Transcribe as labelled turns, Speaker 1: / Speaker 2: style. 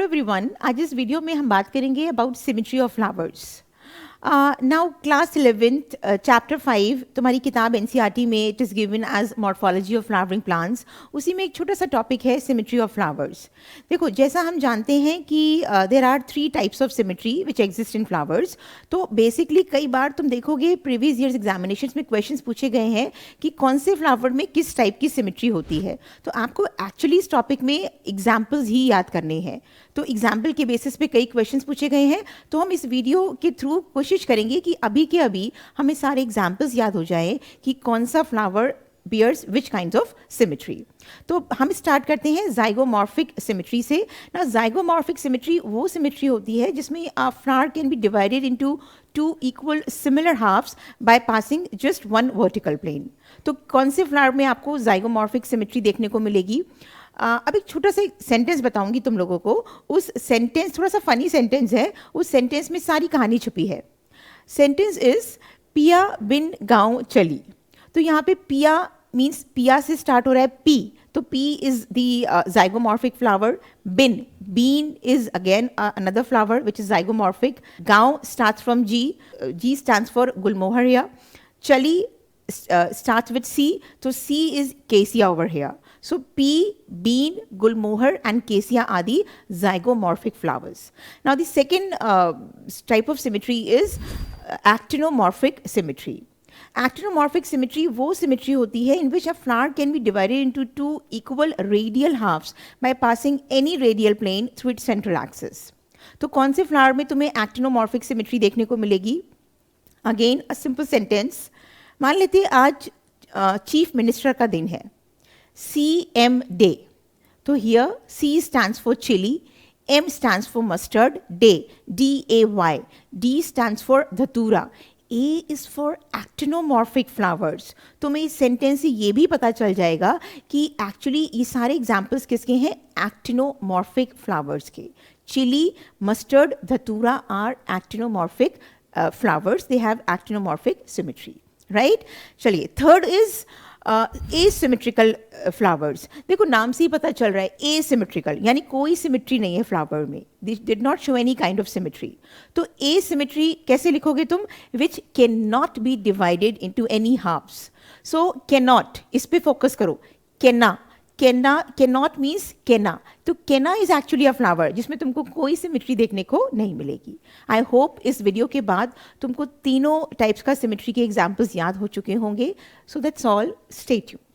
Speaker 1: Everyone, आज इस video में हम बात करेंगे about symmetry of flowers. Now class 11th chapter 5 तुम्हारी किताब एनसीईआरटी में it is given as morphology of flowering plants. उसी में एक छोटा सा टॉपिक है सिमेट्री ऑफ फ्लावर्स। देखो, जैसा हम जानते हैं कि there are 3 types of symmetry which exist in flowers. तो बेसिकली कई बार तुम देखोगे प्रीवियस ईयर्स एग्जामिनेशन में क्वेश्चंस पूछे गए हैं कि कौन से फ्लावर में किस टाइप की सिमेट्री होती है। तो आपको एक्चुअली इस टॉपिक में एग्जाम्पल्स ही याद करने हैं। तो एग्जाम्पल के बेसिस पे कई क्वेश्चंस पूछे गए हैं। तो हम इस वीडियो के थ्रू कोशिश करेंगे कि अभी के अभी हमें सारे एग्जाम्पल्स याद हो जाए कि कौन सा flower bears which kinds of symmetry। तो हम स्टार्ट करते हैं ज़ाइगोमॉर्फिक सिमेट्री से। ना ज़ाइगोमॉर्फिक सिमेट्री वो सिमेट्री होती है जिसमें flower can be divided into 2 equal similar halves by passing just one vertical plane। तो कौन से फ्लावर में आपको ज़ाइगोमॉर्फिक सिमेट्री देखने को मिलेगी? अब एक छोटा सा सेंटेंस बताऊंगी तुम लोगों को। उस सेंटेंस थोड़ा सा फनी सेंटेंस है, उस सेंटेंस में सारी कहानी छुपी है। सेंटेंस इज पिया बिन गाँव चली। तो यहाँ पे पिया मीन्स पिया से स्टार्ट हो रहा है पी, तो P is the zygomorphic flower. Bean, bean is again another flower which is zygomorphic. गाँव starts from G, G stands for गुलमोहरिया। चली starts with C, so C is Cassia over here. So P, bean, gulmohar and Cassia are the zygomorphic flowers. Now the second type of symmetry is actinomorphic symmetry. Actinomorphic symmetry वो symmetry होती है in which a flower can be divided into 2 equal radial halves by passing any radial plane through its central axis. तो कौन से flower में तुम्हें actinomorphic symmetry देखने को मिलेगी? Again a simple sentence। मान लेते हैं आज चीफ मिनिस्टर का दिन है, CM डे। तो here C stands for chilli, M stands for mustard, day DAY, D stands for datura, A is for actinomorphic flowers. तुम्हें इस सेंटेंस से ये भी पता चल जाएगा कि एक्चुअली ये सारे एग्जाम्पल्स किसके हैं? एक्टिनोमॉर्फिक फ्लावर्स के। Chilli, mustard, datura are actinomorphic flowers, they have actinomorphic symmetry, right? चलिए, थर्ड इज asymmetrical flowers। देखो नाम से ही पता चल रहा है asymmetrical, यानी कोई सिमेट्री नहीं है फ्लावर में। They did not show any kind of symmetry। तो asymmetry कैसे लिखोगे तुम? Which cannot be divided into any halves। So cannot, इस पे फोकस करो। cannot means केना। तो केना इज एक्चुअली अ फ्लावर जिसमें तुमको कोई सिमेट्री देखने को नहीं मिलेगी। आई होप इस वीडियो के बाद तुमको तीनों टाइप्स का सिमेट्री के एग्जाम्पल्स याद हो चुके होंगे। So that's all, stay tuned.